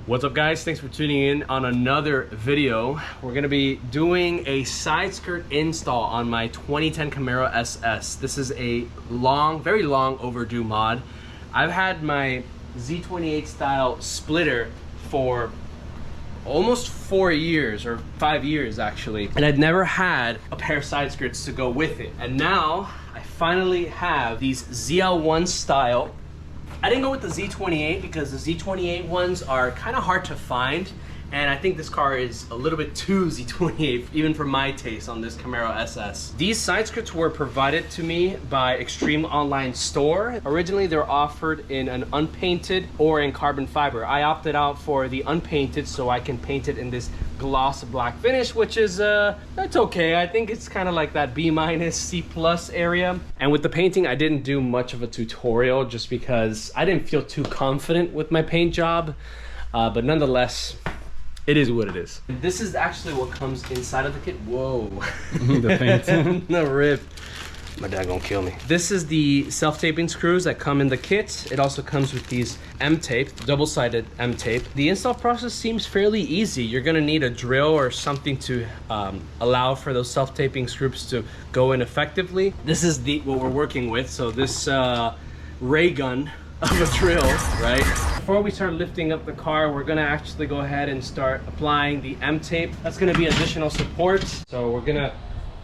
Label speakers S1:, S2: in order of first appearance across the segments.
S1: What's up guys, thanks for tuning in on another video. We're gonna be doing a side skirt install on my 2010 Camaro SS. This is a very long overdue mod. I've had my Z28 style splitter for almost 4 years, or 5 years actually, and I'd never had a pair of side skirts to go with it. And now I finally have these ZL1 style. I didn't go with the Z28 because the Z28 ones are kind of hard to find, and I think this car is a little bit too Z28, even for my taste on this Camaro SS. These side skirts were provided to me by Extreme Online Store. Originally, they were offered in an unpainted or in carbon fiber. I opted out for the unpainted so I can paint it in this gloss black finish, which is that's okay. I think it's kind of like that B-, C+ area. And with the painting, I didn't do much of a tutorial just because I didn't feel too confident with my paint job, but nonetheless, it is what it is. This is actually what comes inside of the kit. Whoa.
S2: The paint.
S1: No rip. My dad gonna kill me. This is the self-taping screws that come in the kit. It also comes with these M-tape, double-sided M-tape. The install process seems fairly easy. You're gonna need a drill or something to allow for those self-taping screws to go in effectively. This is what we're working with. So this ray gun of a drill, right? Before we start lifting up the car, we're gonna actually go ahead and start applying the M-tape. That's gonna be additional support. So we're gonna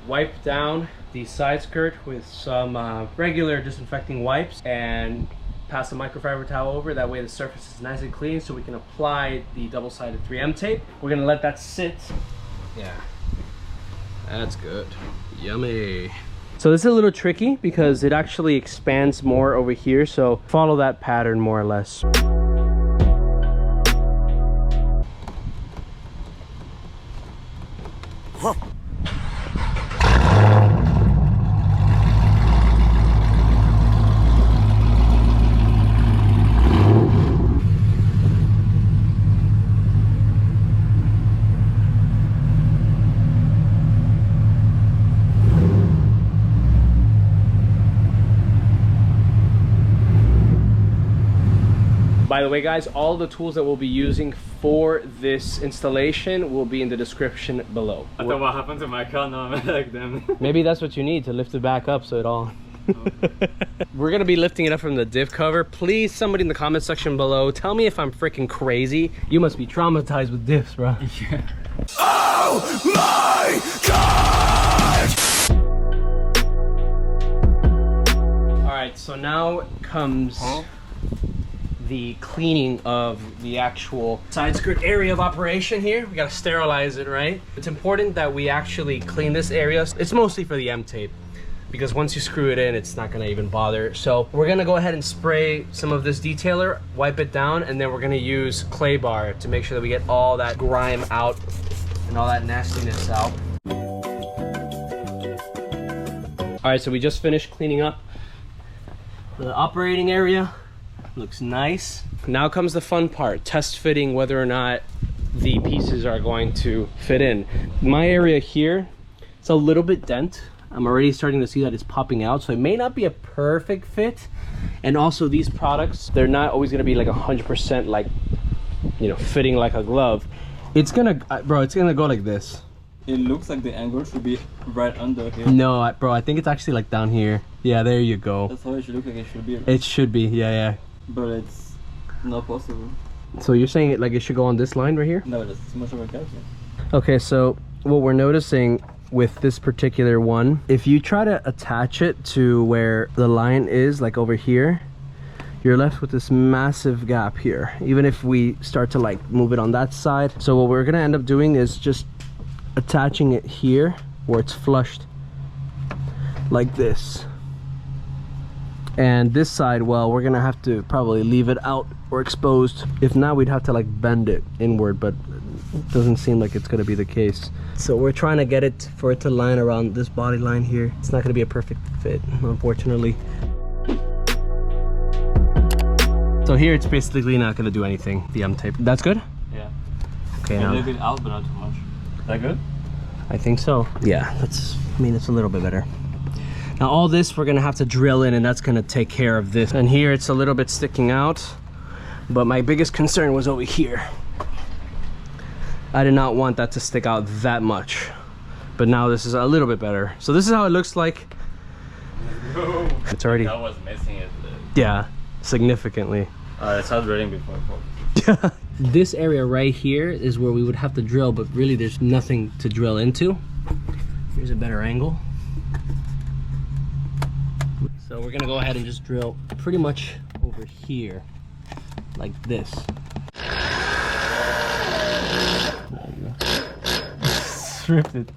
S1: wipe down the side skirt with some regular disinfecting wipes and pass a microfiber towel over. That way the surface is nice and clean so we can apply the double-sided 3M tape. We're gonna let that sit. Yeah, that's good. Yummy. So this is a little tricky because it actually expands more over here, so follow that pattern more or less. By the way guys, all the tools that we'll be using for this installation will be in the description below.
S2: I thought what happened to my car, now I like them.
S1: Maybe that's what you need to lift it back up so it all... We're gonna be lifting it up from the diff cover. Please, somebody in the comment section below, tell me if I'm freaking crazy. You must be traumatized with diffs, bro.
S2: Yeah.
S3: Oh my God!
S1: Alright, so now comes the cleaning of the actual side skirt area of operation here. We gotta sterilize it, right? It's important that we actually clean this area. It's mostly for the M-tape, because once you screw it in, it's not gonna even bother. So we're gonna go ahead and spray some of this detailer, wipe it down, and then we're gonna use clay bar to make sure that we get all that grime out and all that nastiness out. All right, so we just finished cleaning up the operating area. Looks nice. Now comes the fun part, test fitting whether or not the pieces are going to fit in. My area here, it's a little bit dent. I'm already starting to see that it's popping out, so it may not be a perfect fit. And also these products, they're not always gonna be like 100% like, you know, fitting like a glove. It's gonna, bro, it's gonna go like this.
S2: It looks like the angle should be right under here.
S1: No, bro, I think it's actually like down here. Yeah, there you go.
S2: That's how it should look like it should be.
S1: It should be, yeah.
S2: But it's not possible.
S1: So you're saying it like it should go on this line right here?
S2: No, that's too much of a gap.
S1: Okay, so what we're noticing with this particular one, if you try to attach it to where the line is, like over here, you're left with this massive gap here, even if we start to like move it on that side. So what we're gonna end up doing is just attaching it here where it's flushed like this. And this side, well, we're gonna have to probably leave it out or exposed. If not, we'd have to like bend it inward, but it doesn't seem like it's gonna be the case. So we're trying to get it for it to line around this body line here. It's not gonna be a perfect fit, unfortunately. So here it's basically not gonna do anything, the M-tape. That's good?
S2: Yeah.
S1: Okay,
S2: A
S1: now.
S2: little bit out, but not too much. That good?
S1: I think so. Yeah, that's, I mean, it's a little bit better. Now all this we're gonna have to drill in, and that's gonna take care of this. And here it's a little bit sticking out, but my biggest concern was over here. I did not want that to stick out that much, but now this is a little bit better. So this is how it looks like.
S2: No.
S1: It's already,
S2: That was missing it.
S1: yeah, significantly.
S2: It's hard drilling before.
S1: Yeah. This area right here is where we would have to drill, but really there's nothing to drill into. Here's a better angle. So we're gonna go ahead and just drill pretty much over here, like this.
S2: Stripped it.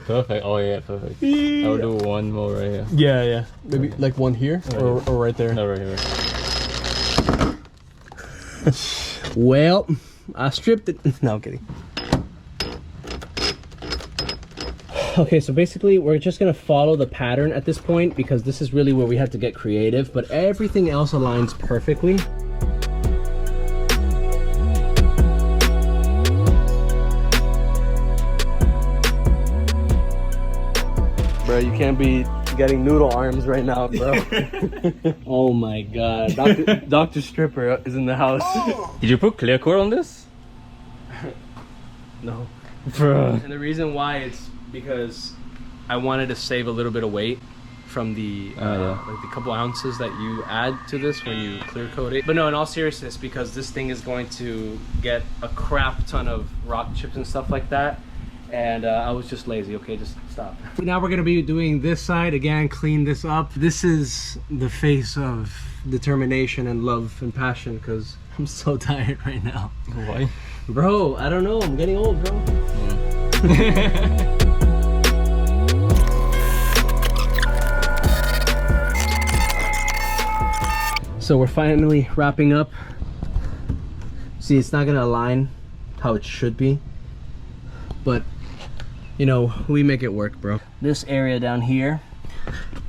S2: Perfect. Oh yeah, perfect. I will do one more right here.
S1: Yeah, yeah. Maybe like one here or right there.
S2: No, right here.
S1: Well, I stripped it. No, I'm kidding. Okay, so basically we're just gonna follow the pattern at this point because this is really where we have to get creative, but everything else aligns perfectly. Bro, you can't be getting noodle arms right now, bro. Oh my god. Dr. Stripper is in the house.
S2: Did you put clear coat on this?
S1: No.
S2: Bruh.
S1: And the reason why it's because I wanted to save a little bit of weight from the like the couple ounces that you add to this when you clear coat it. But no, in all seriousness, because this thing is going to get a crap ton of rock chips and stuff like that. And I was just lazy. Okay, just stop. Now we're gonna be doing this side again, clean this up. This is the face of determination and love and passion because I'm so tired right now.
S2: Why?
S1: Bro, I don't know. I'm getting old, bro. So we're finally wrapping up. See, it's not gonna align how it should be, but you know, we make it work, bro. This area down here,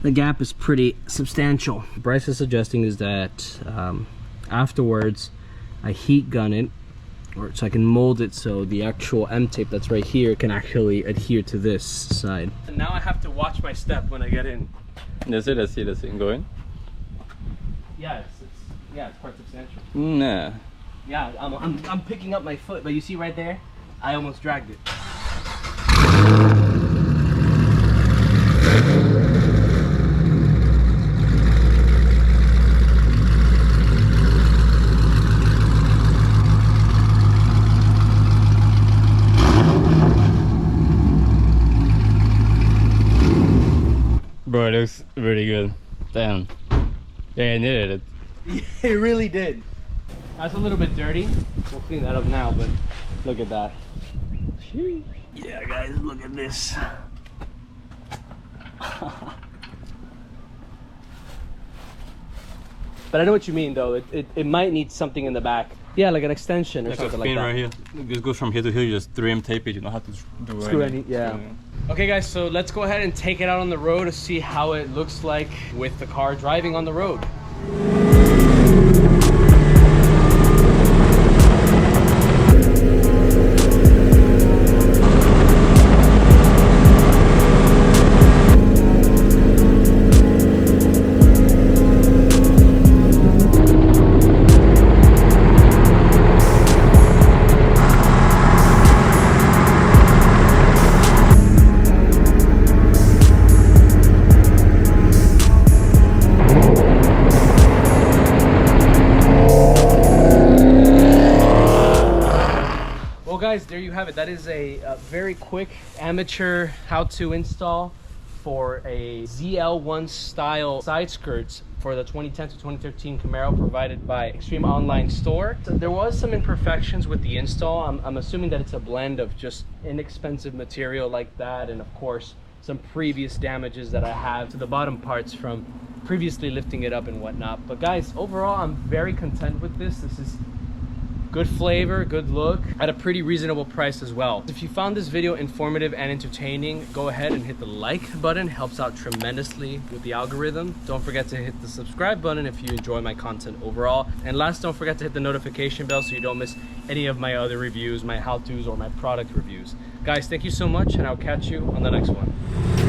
S1: the gap is pretty substantial. Bryce is suggesting is that afterwards I heat gun it, or so I can mold it so the actual M tape that's right here can actually adhere to this side. And now I have to watch my step when I get in.
S2: That's it. Let's see. Go in.
S1: Yeah, it's quite substantial.
S2: Nah.
S1: Yeah, I'm picking up my foot, but you see right there, I almost dragged it.
S2: Bro, it looks really good. Damn. Yeah, I needed it.
S1: It really did. That's a little bit dirty. We'll clean that up now, but look at that. Yeah, guys, look at this. But I know what you mean, though. It might need something in the back. Yeah, like an extension or something like that.
S2: Right here. It just goes from here to here. You just 3M tape it. You don't have to do
S1: Screw
S2: anything.
S1: yeah. Okay, guys, so let's go ahead and take it out on the road to see how it looks like with the car driving on the road. Guys, there you have it. That is a very quick amateur how-to install for a ZL1 style side skirts for the 2010 to 2013 Camaro provided by Extreme Online Store. So there was some imperfections with the install. I'm assuming that it's a blend of just inexpensive material like that and of course some previous damages that I have to the bottom parts from previously lifting it up and whatnot. But guys, overall I'm very content with this. This is good flavor, good look, at a pretty reasonable price as well. If you found this video informative and entertaining, go ahead and hit the like button. It helps out tremendously with the algorithm. Don't forget to hit the subscribe button if you enjoy my content overall. And last, don't forget to hit the notification bell so you don't miss any of my other reviews, my how-tos, or my product reviews. Guys, thank you so much, and I'll catch you on the next one.